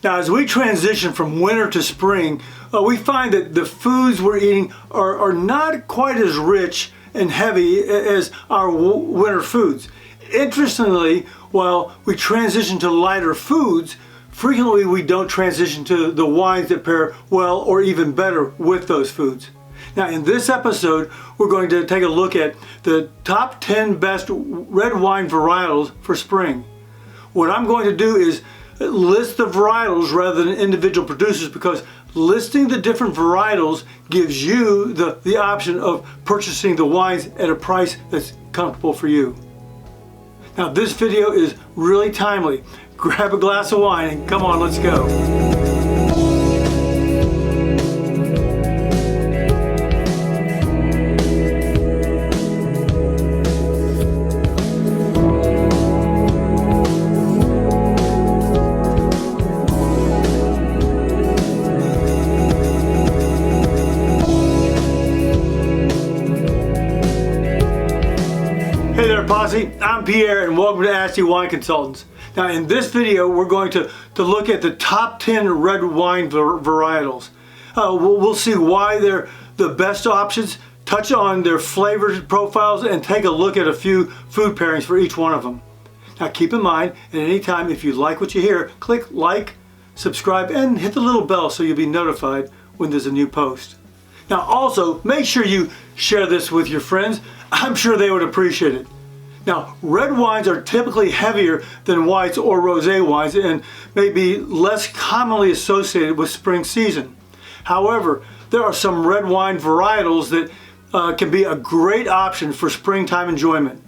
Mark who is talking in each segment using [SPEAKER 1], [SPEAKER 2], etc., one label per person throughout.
[SPEAKER 1] Now, as we transition from winter to spring, we find that the foods we're eating are not quite as rich and heavy as our winter foods. Interestingly, while we transition to lighter foods, frequently we don't transition to the wines that pair well or even better with those foods. Now, in this episode, we're going to take a look at the top 10 best red wine varietals for spring. What I'm going to do is list the varietals rather than individual producers, because listing the different varietals gives you the option of purchasing the wines at a price that's comfortable for you. Now, this video is really timely. Grab a glass of wine and come on, let's go. Hey there, Posse. I'm Pierre and welcome to Asti Wine Consultants. Now, in this video, we're going to look at the top 10 red wine varietals. We'll see why they're the best options, touch on their flavor profiles, and take a look at a few food pairings for each one of them. Now, keep in mind, at any time, if you like what you hear, click like, subscribe, and hit the little bell so you'll be notified when there's a new post. Now, also, make sure you share this with your friends. I'm sure they would appreciate it. Now, red wines are typically heavier than whites or rosé wines and may be less commonly associated with spring season. However, there are some red wine varietals that can be a great option for springtime enjoyment.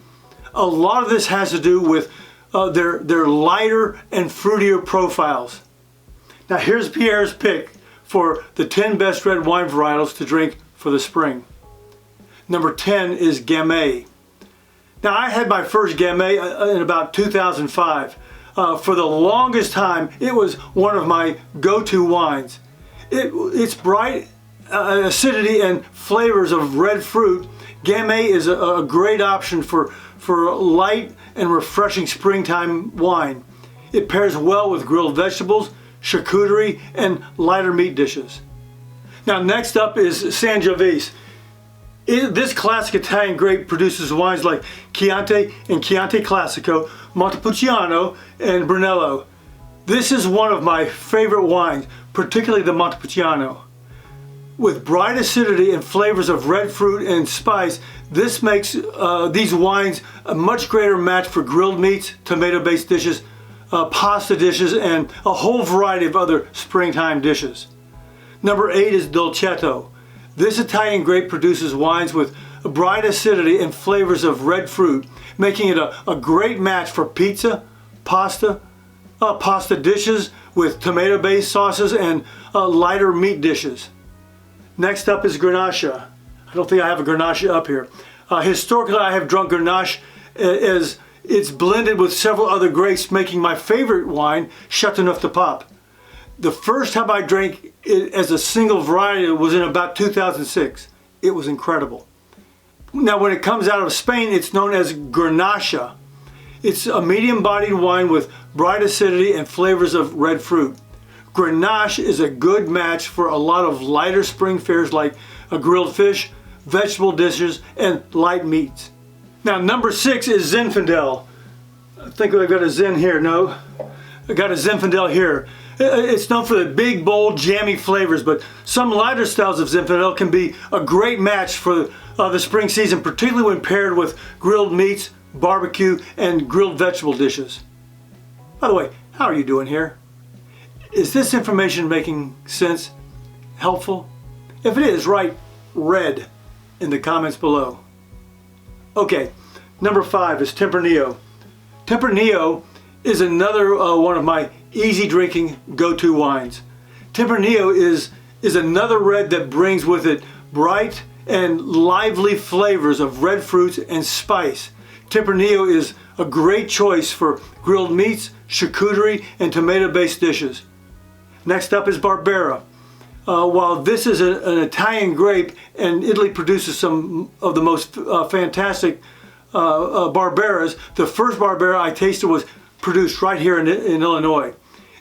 [SPEAKER 1] A lot of this has to do with their lighter and fruitier profiles. Now, here's Pierre's pick for the 10 best red wine varietals to drink for the spring. Number 10 is Gamay. Now, I had my first Gamay in about 2005. For the longest time, it was one of my go-to wines. Its bright acidity and flavors of red fruit, Gamay is a great option for light and refreshing springtime wine. It pairs well with grilled vegetables, charcuterie, and lighter meat dishes. Now, next up is Sangiovese. This classic Italian grape produces wines like Chianti and Chianti Classico, Montepulciano, and Brunello. This is one of my favorite wines, particularly the Montepulciano. With bright acidity and flavors of red fruit and spice, this makes these wines a much greater match for grilled meats, tomato-based dishes, pasta dishes, and a whole variety of other springtime dishes. Number 8 is Dolcetto. This Italian grape produces wines with a bright acidity and flavors of red fruit, making it a great match for pizza, pasta dishes with tomato-based sauces, and lighter meat dishes. Next up is Grenache. I don't think I have a Grenache up here. Historically, I have drunk Grenache as it's blended with several other grapes, making my favorite wine, Chateauneuf du Pape. The first time I drank it as a single variety was in about 2006. It was incredible. Now, when it comes out of Spain, it's known as Grenache. It's a medium-bodied wine with bright acidity and flavors of red fruit. Grenache is a good match for a lot of lighter spring fares like a grilled fish, vegetable dishes, and light meats. Now, number 6 is Zinfandel. I think I've got a Zin here. No, I got a Zinfandel here. It's known for the big, bold, jammy flavors, but some lighter styles of Zinfandel can be a great match for the spring season, particularly when paired with grilled meats, barbecue, and grilled vegetable dishes. By the way, how are you doing here? Is this information making sense? Helpful? If it is, write red in the comments below. Okay, number 5 is Tempranillo. Tempranillo is another one of my easy drinking go-to wines. Tempranillo is another red that brings with it bright and lively flavors of red fruits and spice. Tempranillo is a great choice for grilled meats, charcuterie, and tomato-based dishes. Next up is Barbera. While this is an Italian grape and Italy produces some of the most fantastic Barberas, the first Barbera I tasted was produced right here in Illinois.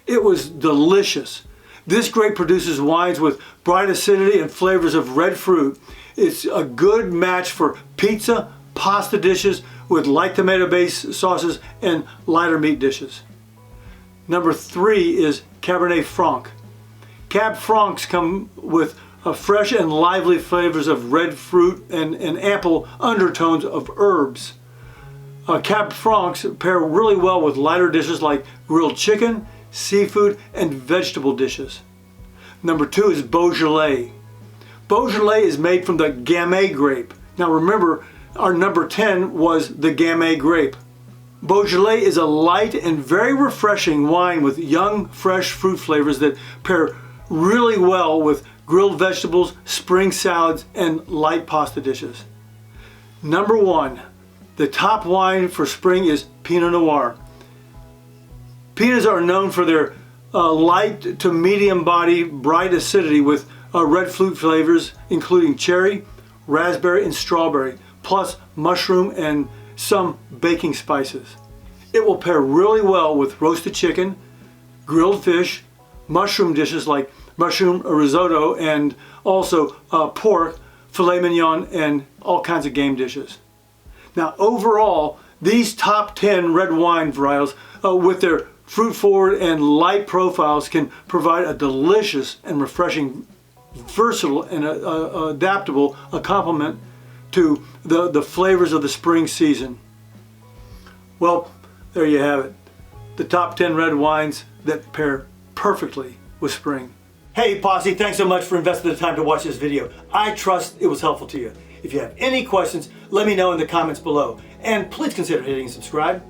[SPEAKER 1] It was delicious. This grape produces wines with bright acidity and flavors of red fruit. It's a good match for pizza, pasta dishes with light tomato-based sauces and lighter meat dishes. Number 3 is Cabernet Franc. Cab Francs come with fresh and lively flavors of red fruit and ample undertones of herbs. Cab Francs pair really well with lighter dishes like grilled chicken, seafood, and vegetable dishes. Number 2 is Beaujolais. Beaujolais is made from the Gamay grape. Now remember, our number 10 was the Gamay grape. Beaujolais is a light and very refreshing wine with young, fresh fruit flavors that pair really well with grilled vegetables, spring salads, and light pasta dishes. Number 1, the top wine for spring is Pinot Noir. Pinots are known for their light to medium body, bright acidity with red fruit flavors including cherry, raspberry, and strawberry, plus mushroom and some baking spices. It will pair really well with roasted chicken, grilled fish, mushroom dishes like mushroom risotto, and also pork, filet mignon, and all kinds of game dishes. Now overall, these top 10 red wine varietals with their fruit forward and light profiles can provide a delicious and refreshing, versatile and adaptable complement to the flavors of the spring season. Well, there you have it. The top 10 red wines that pair perfectly with spring. Hey Posse, thanks so much for investing the time to watch this video. I trust it was helpful to you. If you have any questions, let me know in the comments below. And please consider hitting subscribe.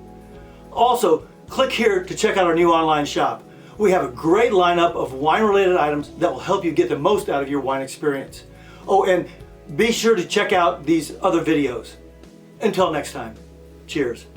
[SPEAKER 1] Also, click here to check out our new online shop. We have a great lineup of wine-related items that will help you get the most out of your wine experience. Oh, and be sure to check out these other videos. Until next time, cheers.